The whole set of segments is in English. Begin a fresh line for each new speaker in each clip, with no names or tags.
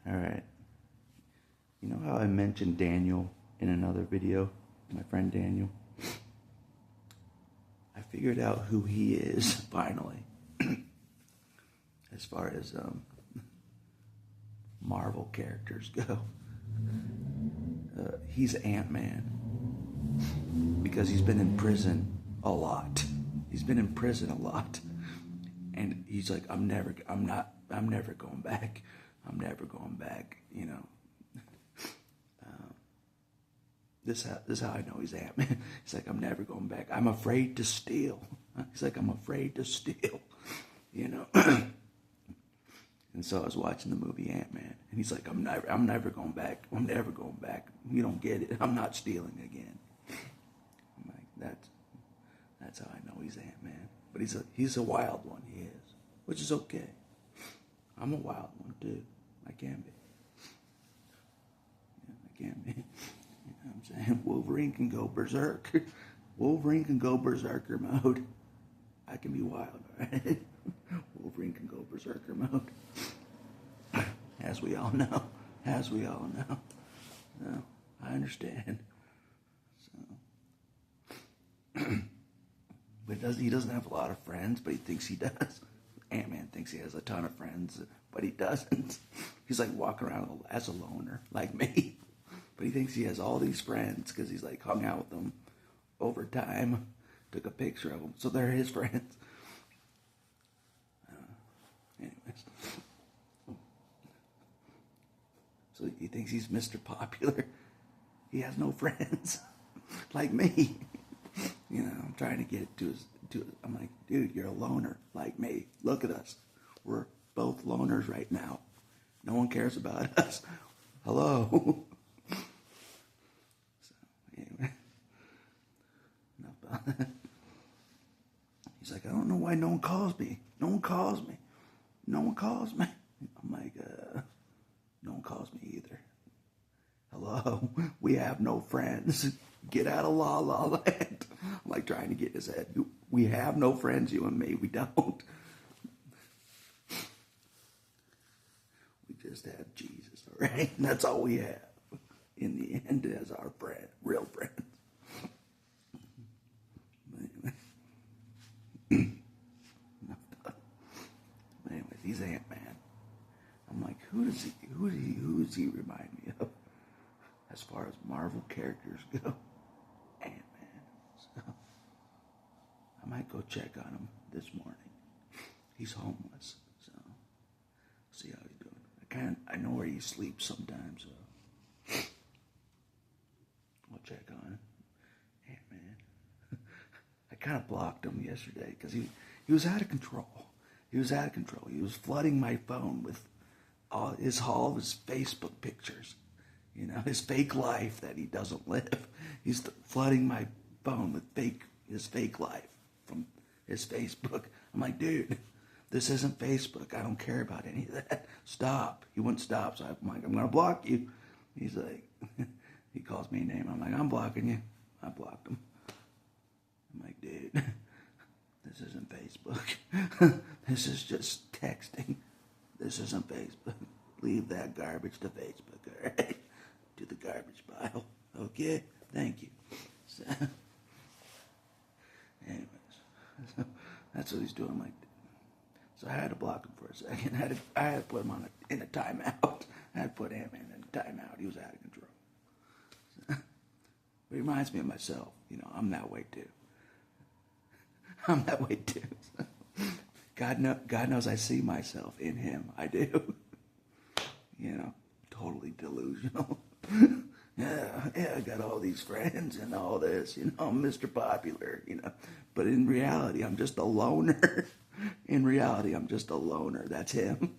All right. You know how I mentioned Daniel in another video? My friend Daniel? I figured out who he is, finally. As far as Marvel characters go. He's Ant-Man. Because he's been in prison a lot. He's been in prison a lot. And he's like, I'm never going back. I'm never going back, you know. This is how I know he's Ant-Man. He's like, I'm never going back. I'm afraid to steal. He's like, I'm afraid to steal, you know. And so I was watching the movie Ant-Man, and he's like, I'm never going back. I'm never going back. You don't get it. I'm not stealing again. I'm like, that's how I know he's Ant-Man. But he's a wild one. He is, which is okay. I'm a wild one too. I can be. Yeah, I can be. You know what I'm saying? Wolverine can go berserk. Wolverine can go berserker mode. I can be wild, alright? Wolverine can go berserker mode. As we all know. As we all know. So, I understand. So. But he doesn't have a lot of friends, but he thinks he does. Ant-Man thinks he has a ton of friends, but he doesn't. He's like walking around as a loner, like me. But he thinks he has all these friends because he's like hung out with them over time, took a picture of them, so they're his friends. Anyways. So he thinks he's Mr. Popular. He has no friends, like me. You know, I'm trying to get it to his. I'm like, dude, you're a loner, like me. Look at us. We're both loners right now. No one cares about us. Hello. So, anyway. Enough about that. He's like, I don't know why no one calls me. No one calls me. No one calls me. I'm like, no one calls me either. Hello. We have no friends. Get out of La La Land. I'm like trying to get in his head. We have no friends, you and me. We don't. We just have Jesus, all right? And that's all we have in the end as our friend, real friends. But anyways, he's Ant-Man. I'm like, who does he remind me of? As far as Marvel characters go, Ant-Man. So I might go check on him this morning. He's homeless, so see how he's doing. I know where he sleeps sometimes, so I'll check on him. Ant-Man. I kind of blocked him yesterday because he was out of control. He was out of control. He was flooding my phone with all of his Facebook pictures. You know, his fake life that he doesn't live. He's flooding my phone with his fake life from his Facebook. I'm like, dude, this isn't Facebook. I don't care about any of that. Stop. He wouldn't stop. So I'm like, I'm going to block you. He's like, he calls me a name. I'm like, I'm blocking you. I blocked him. I'm like, dude, this isn't Facebook. This is just texting. This isn't Facebook. Leave that garbage to Facebook, all right? To the garbage pile. Okay? Thank you. So, anyways, so that's what he's doing. Like, so I had to block him for a second. I had to put him in a timeout. I had to put Ant-Man in a timeout. He was out of control. So, it reminds me of myself. You know, I'm that way too. I'm that way too. So, God knows I see myself in him. I do. You know, totally delusional. Yeah, I got all these friends and all this, you know, I'm Mr. Popular, you know. But in reality, I'm just a loner. In reality, I'm just a loner. That's him.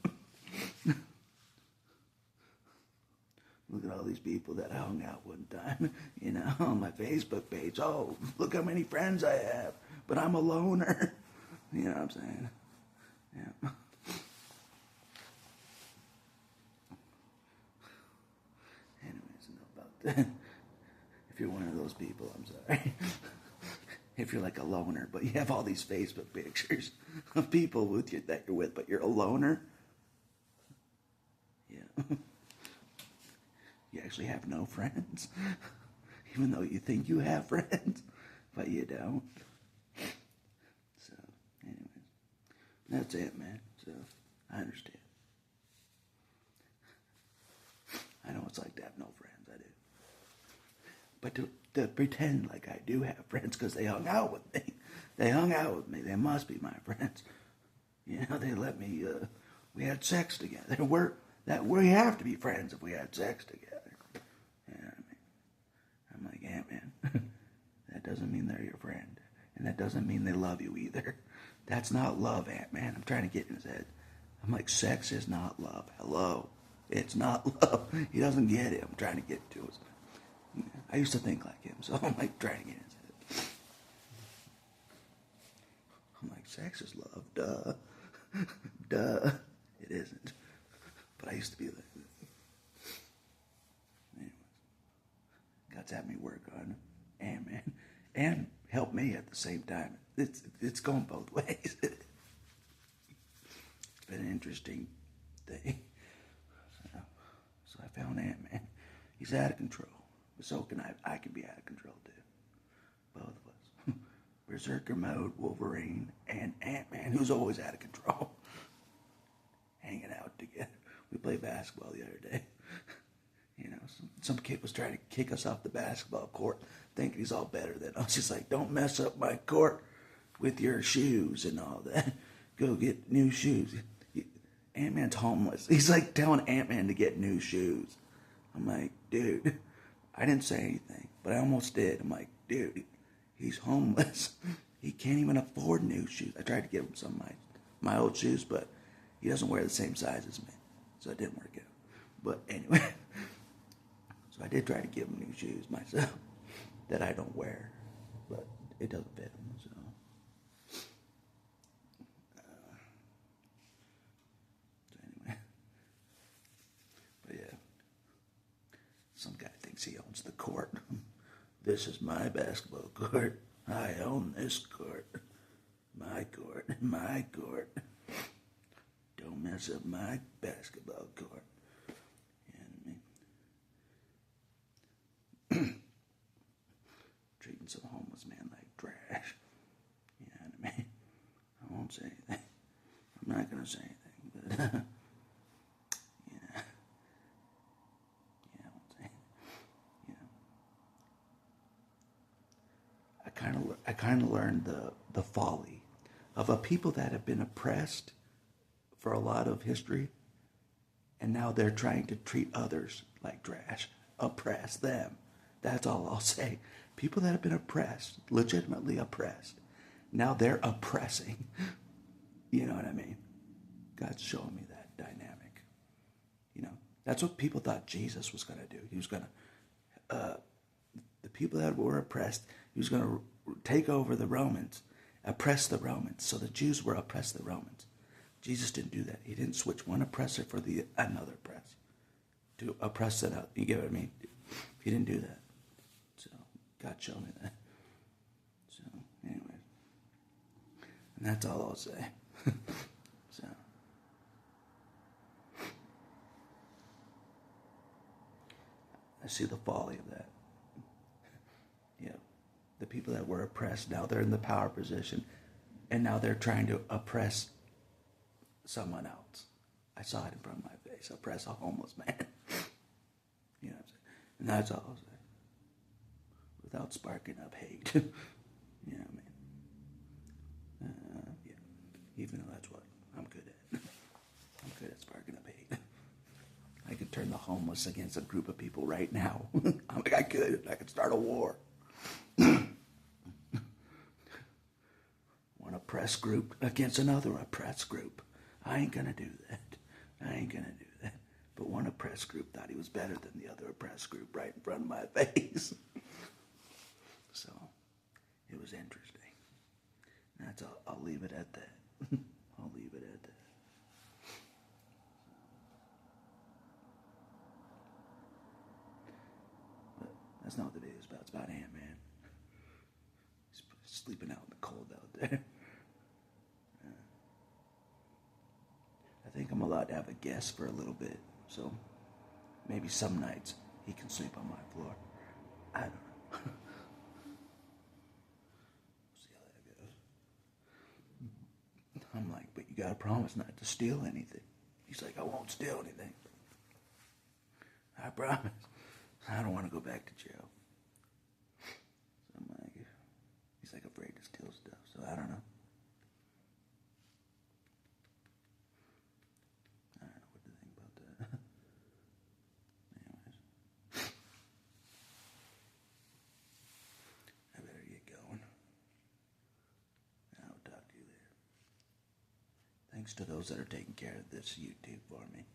Look at all these people that I hung out one time, you know, on my Facebook page. Oh, look how many friends I have. But I'm a loner. You know what I'm saying? Yeah. If you're one of those people, I'm sorry. If you're like a loner, but you have all these Facebook pictures of people with you that you're with, but you're a loner. Yeah. actually have no friends. Even though you think you have friends, but you don't. So, anyways, that's it, man. So, I understand. I know it's like to have no friends, I do. But to pretend like I do have friends because they hung out with me. They hung out with me. They must be my friends. You know, they let me, we had sex together. We have to be friends if we had sex together. You know what I mean? I'm like, yeah, man, that doesn't mean they're your friend. And that doesn't mean they love you either. That's not love, Ant-Man. I'm trying to get in his head. I'm like, sex is not love. Hello. It's not love. He doesn't get it. I'm trying to get to his. I used to think like him, so I'm like trying to get in his head. I'm like, sex is love. Duh. Duh. It isn't. But I used to be like that. Anyways. God's had me work on Ant-Man and help me at the same time. It's going both ways. It's been an interesting thing. So I found Ant-Man. He's out of control. But so can I can be out of control too. Both of us. Berserker mode, Wolverine, and Ant-Man, who's always out of control. Hanging out together. We played basketball the other day. You know, some kid was trying to kick us off the basketball court, thinking he's all better than us. He's like, don't mess up my court with your shoes and all that. Go get new shoes. Ant-Man's homeless. He's like telling Ant-Man to get new shoes. I'm like, dude, I didn't say anything, but I almost did. I'm like, dude, he's homeless. He can't even afford new shoes. I tried to give him some of my old shoes, but he doesn't wear the same size as me, so it didn't work out. But anyway, so I did try to give him new shoes myself that I don't wear, but it doesn't fit him, so. Anyway, but yeah, some guy thinks he owns the court. This is my basketball court. I own this court. My court. My court. Don't mess up my basketball court. You know what I mean? Treating some homeless man like trash. You know what I mean? I won't say anything. I'm not going to say anything, but, yeah. Yeah, I won't say anything. You know. I kind of learned the folly of a people that have been oppressed for a lot of history, and now they're trying to treat others like trash, oppress them. That's all I'll say. People that have been oppressed, legitimately oppressed, now they're oppressing. You know what I mean? God's showing me that dynamic. You know, that's what people thought Jesus was going to do. He was going to, the people that were oppressed, he was going to take over the Romans, oppress the Romans. So the Jews were oppressed the Romans. Jesus didn't do that. He didn't switch one oppressor for another oppressor to oppress it out. You get what I mean? He didn't do that. So God showed me that. So anyway, and that's all I'll say. So I see the folly of that. You know, the people that were oppressed, now they're in the power position, and now they're trying to oppress someone else. I saw it in front of my face. Oppress a homeless man. You know what I'm saying? And that's all I'll say. Without sparking up hate. You know what I mean? Yeah. Even though that's what I'm good at. I'm good at sparking up hate. I could turn the homeless against a group of people right now. I could start a war. One oppressed group against another oppressed group. I ain't gonna do that. I ain't gonna do that. But one oppressed group thought he was better than the other oppressed group right in front of my face. So, it was interesting. That's all. I'll leave it at that. I'll leave it at that. But that's not what the video is about. It's about Ant-Man. He's sleeping out in the cold out there. I think I'm allowed to have a guest for a little bit, so maybe some nights he can sleep on my floor. I don't know. We'll see how that goes. I'm like, but you gotta promise not to steal anything. He's like, I won't steal anything. I promise. I don't want to go back to jail. So I'm like, he's like afraid to steal stuff, so I don't know. I don't know what to think about that. Anyways. I better get going. I'll talk to you later. Thanks to those that are taking care of this YouTube for me.